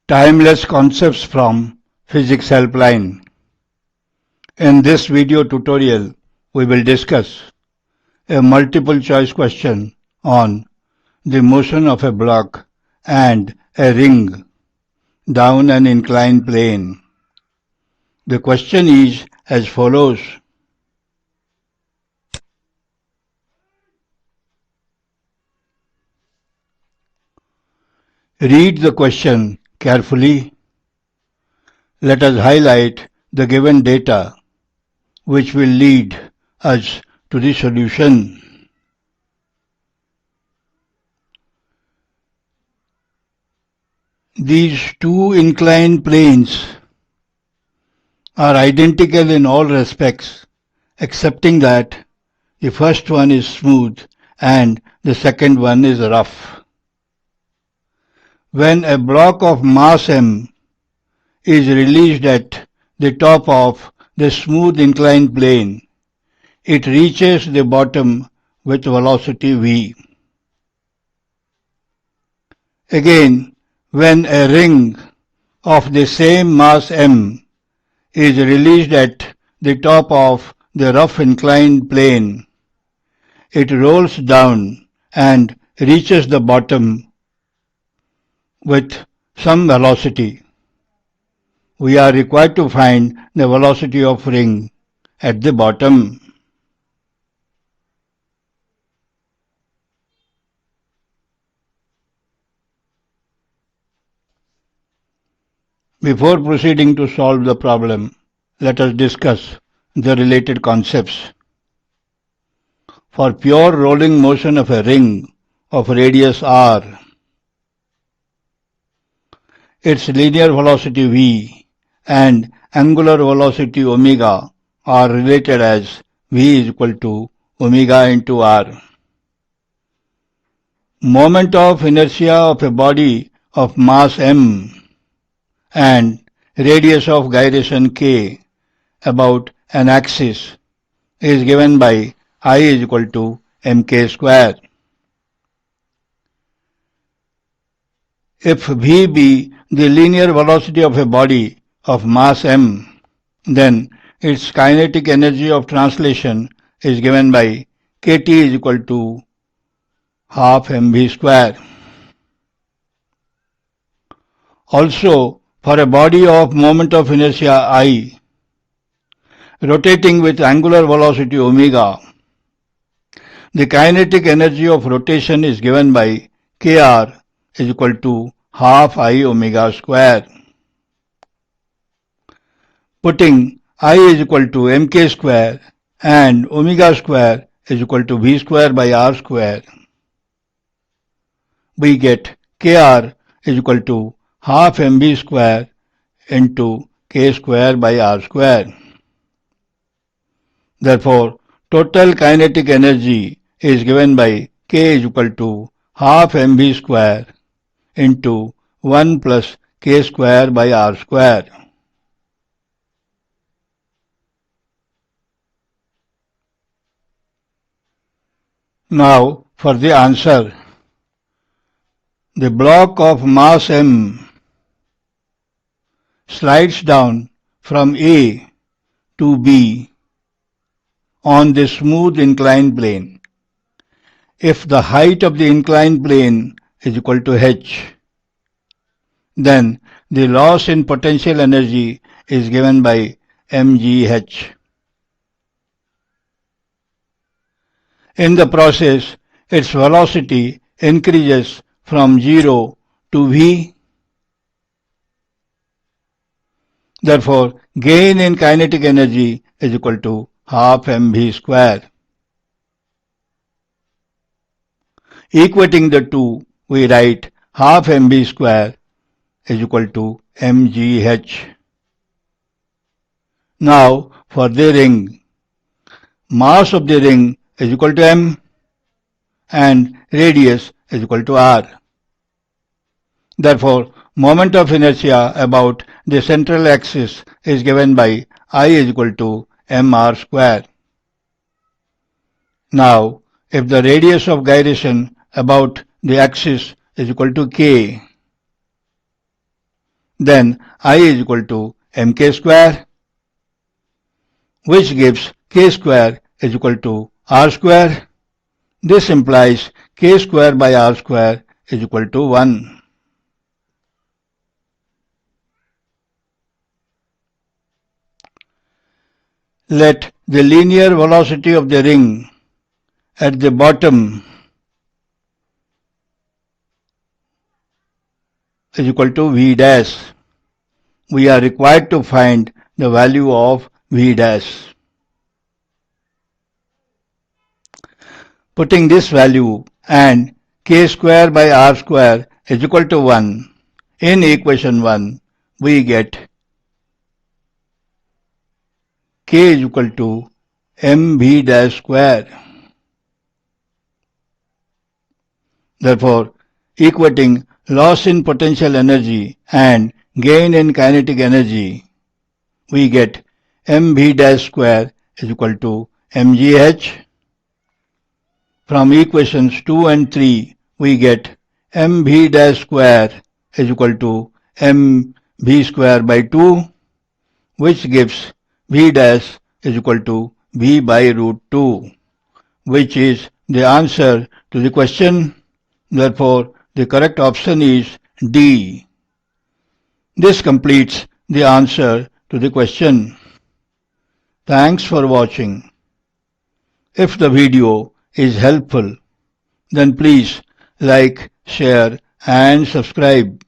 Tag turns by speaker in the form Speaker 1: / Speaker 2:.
Speaker 1: Timeless concepts from Physics Helpline. In this video tutorial, we will discuss a multiple choice question on the motion of a block and a ring down an inclined plane. The question is as follows. Read the question carefully. Let us highlight the given data which will lead us to the solution. These two inclined planes are identical in all respects excepting that the first one is smooth and the second one is rough. When a block of mass m is released at the top of the smooth inclined plane, it reaches the bottom with velocity v. Again, when a ring of the same mass m is released at the top of the rough inclined plane, it rolls down and reaches the bottom with some velocity. We are required to find the velocity of ring at the bottom. Before proceeding to solve the problem, let us discuss the related concepts. For pure rolling motion of a ring of radius r, its linear velocity v and angular velocity omega are related as v is equal to omega into r. Moment of inertia of a body of mass m and radius of gyration k about an axis is given by I is equal to mk square. If v be the linear velocity of a body of mass m, then its kinetic energy of translation is given by kt is equal to half mv square. Also, for a body of moment of inertia I, rotating with angular velocity omega, the kinetic energy of rotation is given by kr is equal to half I omega square. Putting I is equal to mk square and omega square is equal to v square by r square, we get kr is equal to half mv square into k square by r square. Therefore, total kinetic energy is given by k is equal to half mv square into 1 plus k square by r square. Now for the answer. The block of mass m slides down from A to B on the smooth inclined plane. If the height of the inclined plane is equal to h, then the loss in potential energy is given by mgh. In the process, its velocity increases from 0 to v. Therefore, gain in kinetic energy is equal to half mv square. Equating the two, we write half mv square is equal to mgh. Now for the ring. Mass of the ring is equal to m and radius is equal to r. Therefore, moment of inertia about the central axis is given by I is equal to mr square. Now, if the radius of gyration about the axis is equal to k, then I is equal to mk square, which gives k square is equal to r square. This implies k square by r square is equal to 1. Let the linear velocity of the ring at the bottom is equal to v dash. We are required to find the value of v dash. Putting this value and k square by r square is equal to 1 in equation 1, we get k is equal to mv dash square. Therefore, equating loss in potential energy and gain in kinetic energy, we get mv dash square is equal to mgh. From equations 2 and 3, we get mv dash square is equal to mv square by 2, which gives v dash is equal to v by root 2, which is the answer to the question. Therefore, the correct option is D. This completes the answer to the question. Thanks for watching. If the video is helpful, then please like, share and subscribe.